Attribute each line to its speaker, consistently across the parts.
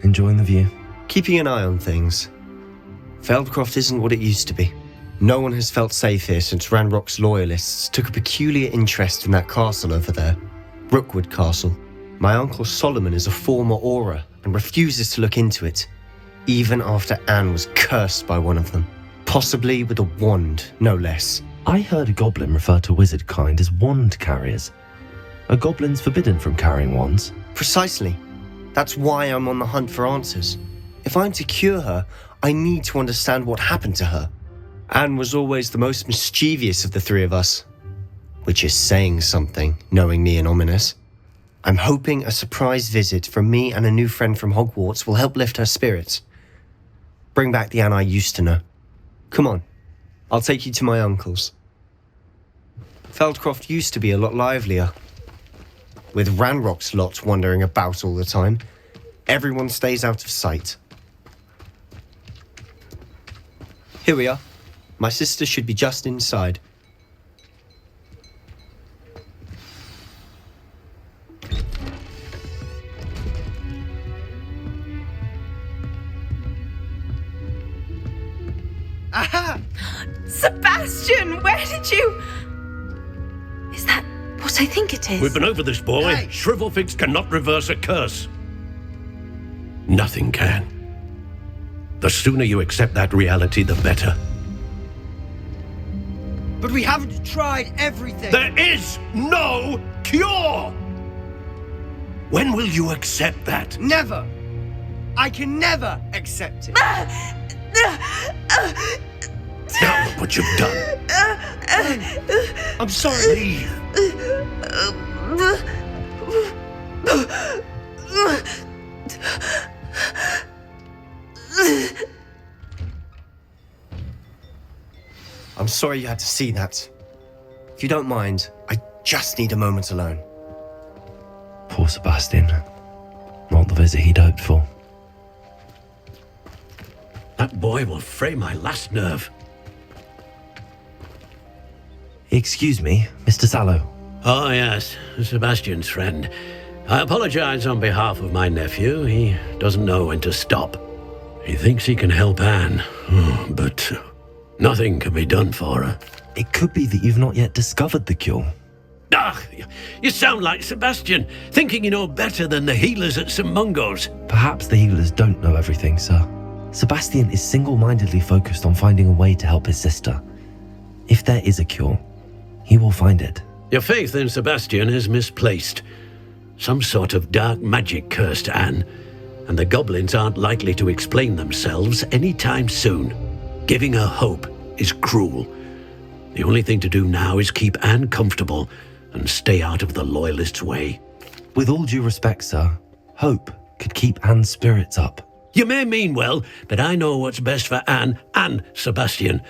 Speaker 1: enjoying the view.
Speaker 2: Keeping an eye on things. Feldcroft isn't what it used to be. No one has felt safe here since Ranrock's loyalists took a peculiar interest in that castle over there, Rookwood Castle. My uncle Solomon is a former Auror and refuses to look into it, even after Anne was cursed by one of them, possibly with a wand, no less.
Speaker 1: I heard a goblin refer to wizard kind as wand carriers. Are goblins forbidden from carrying wands?
Speaker 2: Precisely. That's why I'm on the hunt for answers. If I'm to cure her, I need to understand what happened to her. Anne was always the most mischievous of the three of us, which is saying something, knowing me and Ominous. I'm hoping a surprise visit from me and a new friend from Hogwarts will help lift her spirits. Bring back the Anne I used to know. Come on, I'll take you to my uncle's. Feldcroft used to be a lot livelier. With Ranrock's lot wandering about all the time, everyone stays out of sight. Here we are. My sister should be just inside.
Speaker 3: Aha!
Speaker 4: Sebastian, where did you... Is that what I think it is?
Speaker 5: We've been over this, boy.
Speaker 3: Hey.
Speaker 5: Shrivelfix cannot reverse a curse. Nothing can. The sooner you accept that reality, the better.
Speaker 3: But we haven't tried everything.
Speaker 5: There is no cure! When will you accept that?
Speaker 3: Never. I can never accept it.
Speaker 5: Now look what you've done.
Speaker 3: I'm sorry.
Speaker 5: Leave.
Speaker 2: I'm sorry you had to see that. If you don't mind, I just need a moment alone.
Speaker 1: Poor Sebastian. Not the visit he'd hoped for.
Speaker 5: That boy will fray my last nerve.
Speaker 1: Excuse me, Mr. Sallow.
Speaker 5: Oh, yes, Sebastian's friend. I apologize on behalf of my nephew. He doesn't know when to stop. He thinks he can help Anne, but nothing can be done for her.
Speaker 1: It could be that you've not yet discovered the cure.
Speaker 5: Ah, you sound like Sebastian, thinking you know better than the healers at St. Mungo's.
Speaker 1: Perhaps the healers don't know everything, sir. Sebastian is single-mindedly focused on finding a way to help his sister. If there is a cure, he will find it.
Speaker 5: Your faith in Sebastian is misplaced. Some sort of dark magic cursed Anne, and the goblins aren't likely to explain themselves anytime soon. Giving her hope is cruel. The only thing to do now is keep Anne comfortable and stay out of the Loyalists' way.
Speaker 1: With all due respect, sir, hope could keep Anne's spirits up.
Speaker 5: You may mean well, but I know what's best for Anne and Sebastian.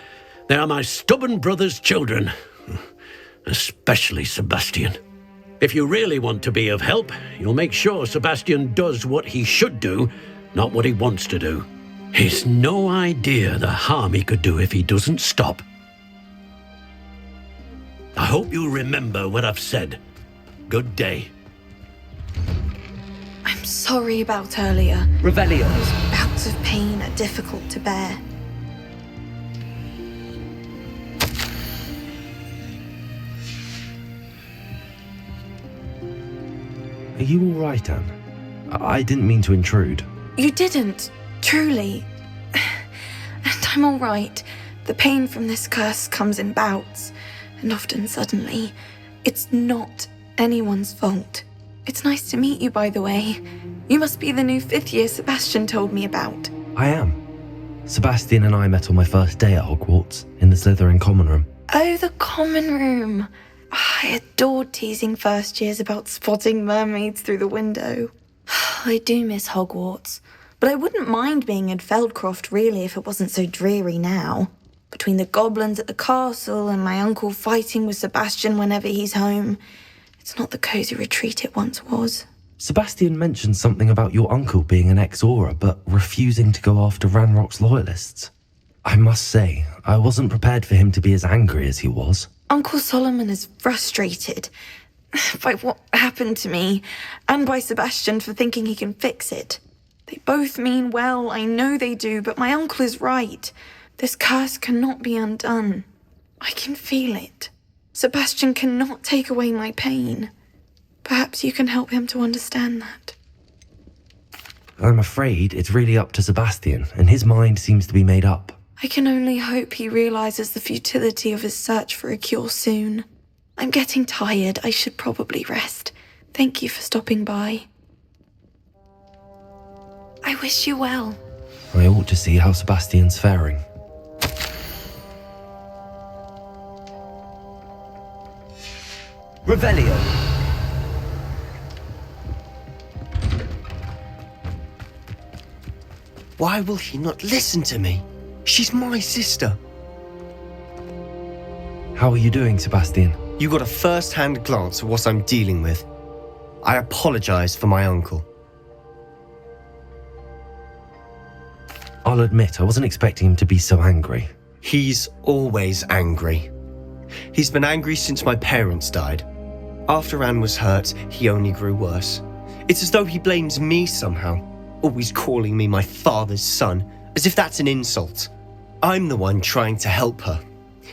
Speaker 5: They are my stubborn brother's children, especially Sebastian. If you really want to be of help, you'll make sure Sebastian does what he should do, not what he wants to do. He's no idea the harm he could do if he doesn't stop. I hope you'll remember what I've said. Good day.
Speaker 4: I'm sorry about earlier.
Speaker 3: Revelio.
Speaker 4: Bouts of pain are difficult to bear.
Speaker 1: Are you all right, Anne? I didn't mean to intrude.
Speaker 4: You didn't, truly. And I'm all right. The pain from this curse comes in bouts, and often suddenly. It's not anyone's fault. It's nice to meet you, by the way. You must be the new 5th year Sebastian told me about.
Speaker 1: I am. Sebastian and I met on my first day at Hogwarts, in the Slytherin common room.
Speaker 4: Oh, the common room. I adored teasing first years about spotting mermaids through the window. I do miss Hogwarts, but I wouldn't mind being in Feldcroft really if it wasn't so dreary now. Between the goblins at the castle and my uncle fighting with Sebastian whenever he's home, it's not the cosy retreat it once was.
Speaker 1: Sebastian mentioned something about your uncle being an ex-Auror, but refusing to go after Ranrock's loyalists. I must say, I wasn't prepared for him to be as angry as he was.
Speaker 4: Uncle Solomon is frustrated by what happened to me, and by Sebastian for thinking he can fix it. They both mean well, I know they do, but my uncle is right. This curse cannot be undone. I can feel it. Sebastian cannot take away my pain. Perhaps you can help him to understand that.
Speaker 1: I'm afraid it's really up to Sebastian, and his mind seems to be made up.
Speaker 4: I can only hope he realizes the futility of his search for a cure soon. I'm getting tired. I should probably rest. Thank you for stopping by. I wish you well.
Speaker 1: I ought to see how Sebastian's faring.
Speaker 3: Revelio.
Speaker 2: Why will he not listen to me? She's my sister.
Speaker 1: How are you doing, Sebastian?
Speaker 2: You got a first-hand glance at what I'm dealing with. I apologize for my uncle.
Speaker 1: I'll admit, I wasn't expecting him to be so angry.
Speaker 2: He's always angry. He's been angry since my parents died. After Anne was hurt, he only grew worse. It's as though he blames me somehow, always calling me my father's son, as if that's an insult. I'm the one trying to help her.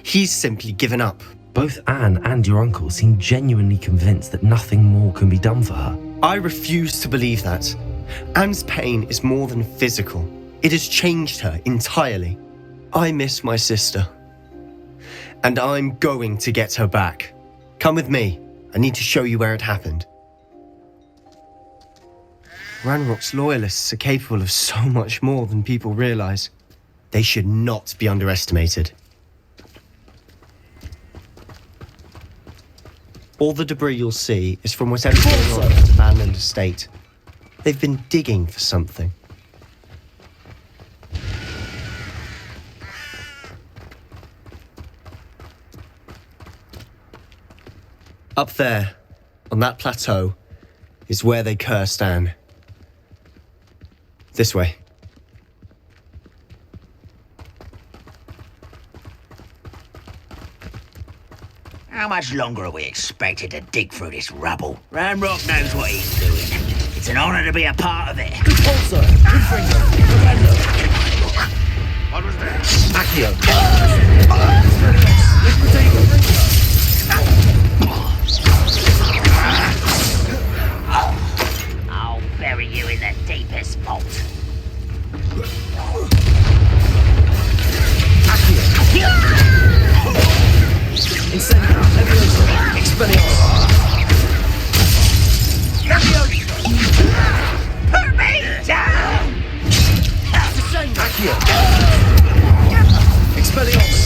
Speaker 2: He's simply given up.
Speaker 1: Both Anne and your uncle seem genuinely convinced that nothing more can be done for her.
Speaker 2: I refuse to believe that. Anne's pain is more than physical. It has changed her entirely. I miss my sister. And I'm going to get her back. Come with me. I need to show you where it happened. Ranrock's loyalists are capable of so much more than people realize. They should not be underestimated. All the debris you'll see is from whatever's going on at the abandoned estate. They've been digging for something. Up there, on that plateau, is where they cursed Anne. This way.
Speaker 6: How much longer are we expected to dig through this rubble? Ranrock knows what he's doing. It's an honor to be a part of it.
Speaker 3: Also,
Speaker 6: What was that?
Speaker 3: Accio.
Speaker 6: I'll bury you in the deepest vault.
Speaker 3: Incendio. Levioso. Expelliarmus.
Speaker 6: Put me down!
Speaker 3: Accio. Expelliarmus.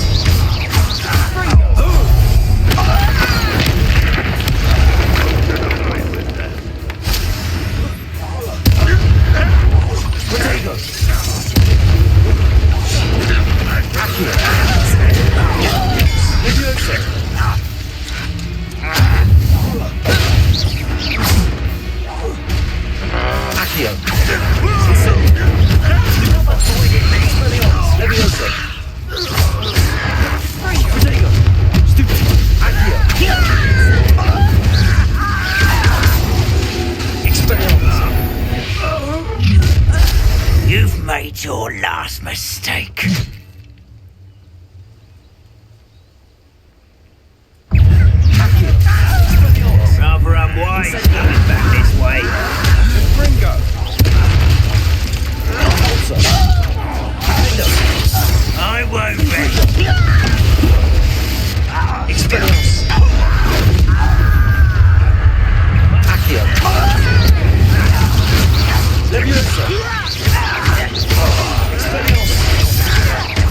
Speaker 3: Protego. Accio. Levioso. Accio. Levioso. Protego. Stupid. Accio. Expelliarmus.
Speaker 6: You've made your last mistake. Rather unwise coming back this way.
Speaker 3: Ringo.
Speaker 6: I won't be.
Speaker 3: Expelliarmus. Accio. Levioso. Expelliarmus.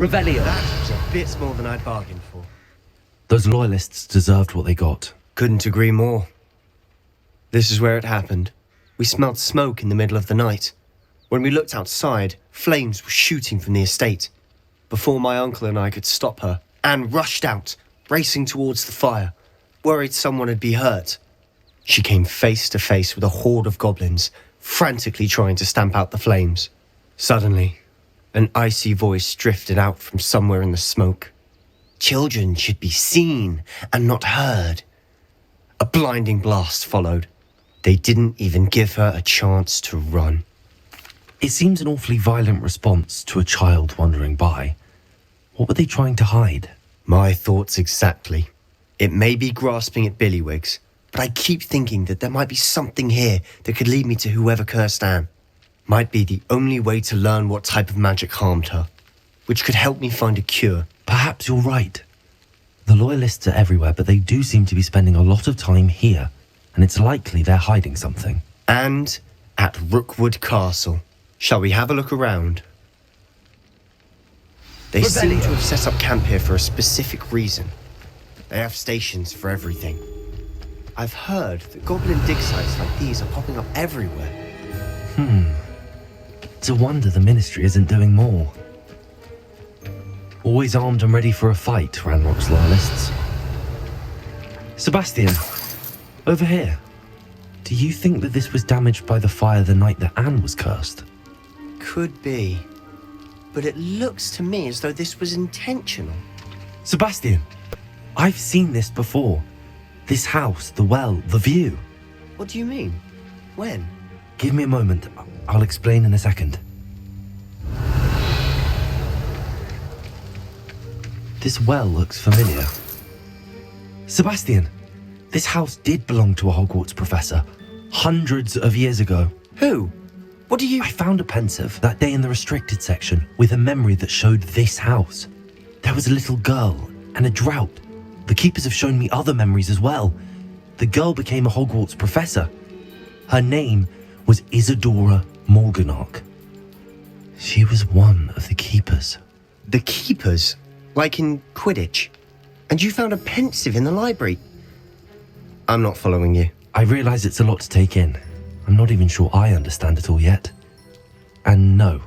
Speaker 1: Revelio.
Speaker 2: That was a bit more than I'd bargained for.
Speaker 1: Those loyalists deserved what they got.
Speaker 2: Couldn't agree more. This is where it happened. We smelled smoke in the middle of the night. When we looked outside, flames were shooting from the estate. Before my uncle and I could stop her, Anne rushed out, racing towards the fire, worried someone had been hurt. She came face to face with a horde of goblins, frantically trying to stamp out the flames. Suddenly, an icy voice drifted out from somewhere in the smoke. Children should be seen and not heard. A blinding blast followed. They didn't even give her a chance to run.
Speaker 1: It seems an awfully violent response to a child wandering by. What were they trying to hide?
Speaker 2: My thoughts exactly. It may be grasping at Billywigs, but I keep thinking that there might be something here that could lead me to whoever cursed Anne. Might be the only way to learn what type of magic harmed her, which could help me find a cure.
Speaker 1: Perhaps you're right. The loyalists are everywhere, but they do seem to be spending a lot of time here, and it's likely they're hiding something.
Speaker 2: And at Rookwood Castle. Shall we have a look around? They seem to have set up camp here for a specific reason. They have stations for everything. I've heard that goblin dig sites like these are popping up everywhere.
Speaker 1: It's a wonder the Ministry isn't doing more. Always armed and ready for a fight, Ranrock's loyalists. Sebastian, over here. Do you think that this was damaged by the fire the night that Anne was cursed?
Speaker 2: Could be. But it looks to me as though this was intentional.
Speaker 1: Sebastian, I've seen this before. This house, the well, the view.
Speaker 2: What do you mean? When?
Speaker 1: Give me a moment. I'll explain in a second. This well looks familiar. Sebastian, this house did belong to a Hogwarts professor hundreds of years ago.
Speaker 2: Who? What do you...
Speaker 1: I found a pensive that day in the restricted section with a memory that showed this house. There was a little girl and a drought. The keepers have shown me other memories as well. The girl became a Hogwarts professor. Her name was Isadora Morganach. She was one of the keepers.
Speaker 2: The keepers? Like in Quidditch? And you found a pensive in the library? I'm not following you.
Speaker 1: I realise it's a lot to take in. I'm not even sure I understand it all yet. And no,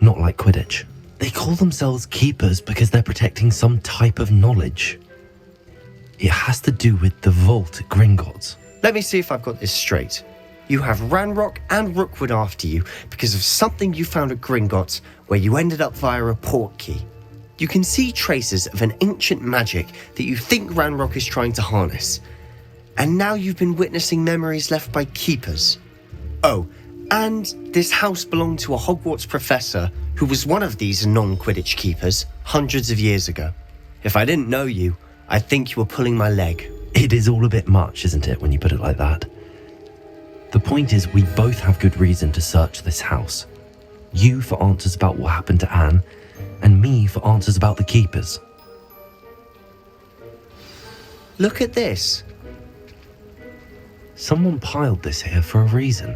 Speaker 1: not like Quidditch. They call themselves keepers because they're protecting some type of knowledge. It has to do with the vault at Gringotts.
Speaker 2: Let me see if I've got this straight. You have Ranrock and Rookwood after you because of something you found at Gringotts where you ended up via a portkey. You can see traces of an ancient magic that you think Ranrock is trying to harness. And now you've been witnessing memories left by keepers. Oh, and this house belonged to a Hogwarts professor who was one of these non-Quidditch keepers hundreds of years ago. If I didn't know you, I'd think you were pulling my leg.
Speaker 1: It is all a bit much, isn't it, when you put it like that? The point is, we both have good reason to search this house. You for answers about what happened to Anne, and me for answers about the keepers.
Speaker 2: Look at this.
Speaker 1: Someone piled this here for a reason.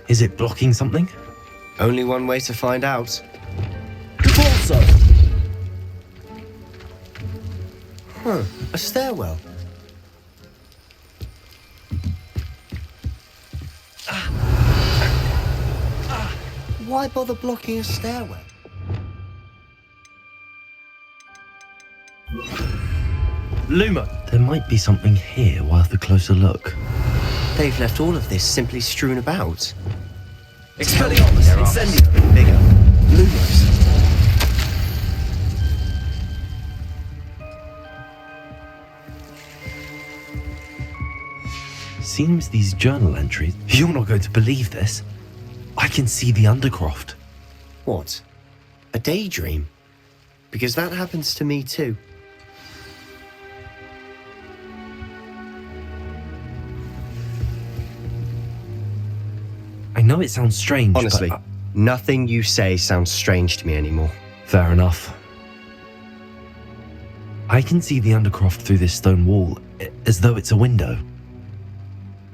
Speaker 1: Is it blocking something?
Speaker 2: Only one way to find out. A stairwell. Why bother blocking a stairwell?
Speaker 1: Luma! There might be something here worth a closer look.
Speaker 2: They've left all of this simply strewn about.
Speaker 3: Expelliarmus, incendio.
Speaker 2: Bigger. Lumos.
Speaker 1: Seems these journal entries... You're not going to believe this. I can see the Undercroft.
Speaker 2: What? A daydream? Because that happens to me too.
Speaker 1: I know it sounds strange,
Speaker 2: Honestly,
Speaker 1: but...
Speaker 2: nothing you say sounds strange to me anymore.
Speaker 1: Fair enough. I can see the Undercroft through this stone wall, as though it's a window.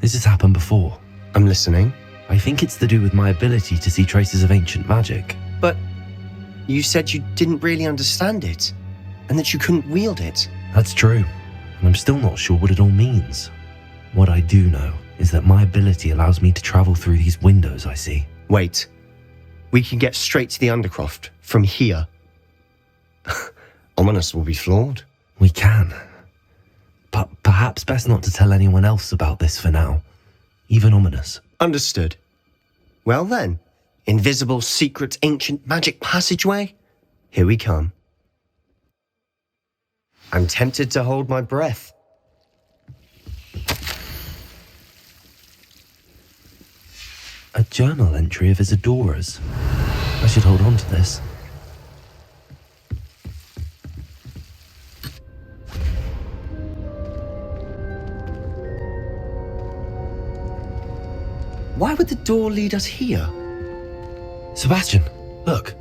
Speaker 1: This has happened before.
Speaker 2: I'm listening.
Speaker 1: I think it's to do with my ability to see traces of ancient magic.
Speaker 2: But You said you didn't really understand it, and that you couldn't wield it.
Speaker 1: That's true, and I'm still not sure what it all means. What I do know is that my ability allows me to travel through these windows I see.
Speaker 2: Wait. We can get straight to the Undercroft from here. Ominous will be floored.
Speaker 1: We can. But perhaps best not to tell anyone else about this for now. Even Ominous.
Speaker 2: Understood. Well then, invisible, secret, ancient magic passageway? Here we come. I'm tempted to hold my breath.
Speaker 1: A journal entry of Isadora's. I should hold on to this.
Speaker 2: Why would the door lead us here?
Speaker 1: Sebastian, look.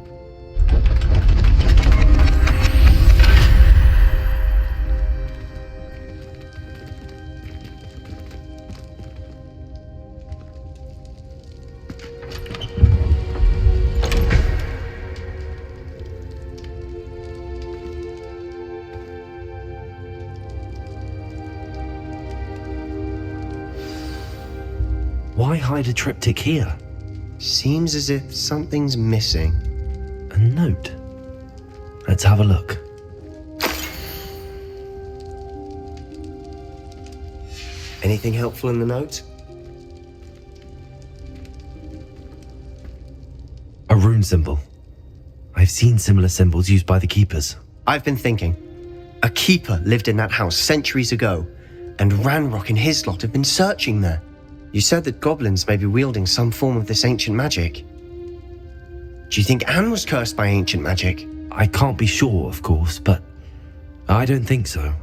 Speaker 1: Why hide a triptych here?
Speaker 2: Seems as if something's missing.
Speaker 1: A note. Let's have a look.
Speaker 2: Anything helpful in the note?
Speaker 1: A rune symbol. I've seen similar symbols used by the keepers.
Speaker 2: I've been thinking. A keeper lived in that house centuries ago, and Ranrock and his lot have been searching there. You said that goblins may be wielding some form of this ancient magic. Do you think Anne was cursed by ancient magic?
Speaker 1: I can't be sure, of course, but I don't think so.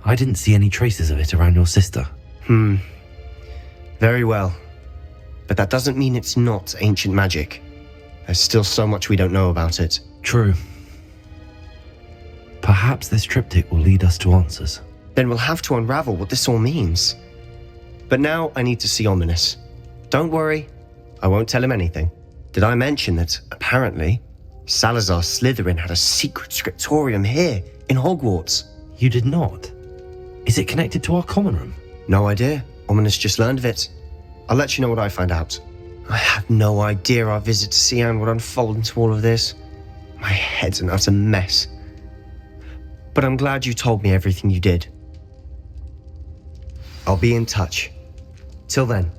Speaker 1: I didn't see any traces of it around your sister.
Speaker 2: Very well. But that doesn't mean it's not ancient magic. There's still so much we don't know about it.
Speaker 1: True. Perhaps this triptych will lead us to answers.
Speaker 2: Then we'll have to unravel what this all means. But now I need to see Ominous. Don't worry, I won't tell him anything. Did I mention that, apparently, Salazar Slytherin had a secret scriptorium here, in Hogwarts?
Speaker 1: You did not? Is it connected to our common room?
Speaker 2: No idea. Ominous just learned of it. I'll let you know what I find out. I had no idea our visit to see Anne would unfold into all of this. My head's an utter mess. But I'm glad you told me everything you did. I'll be in touch. Till then.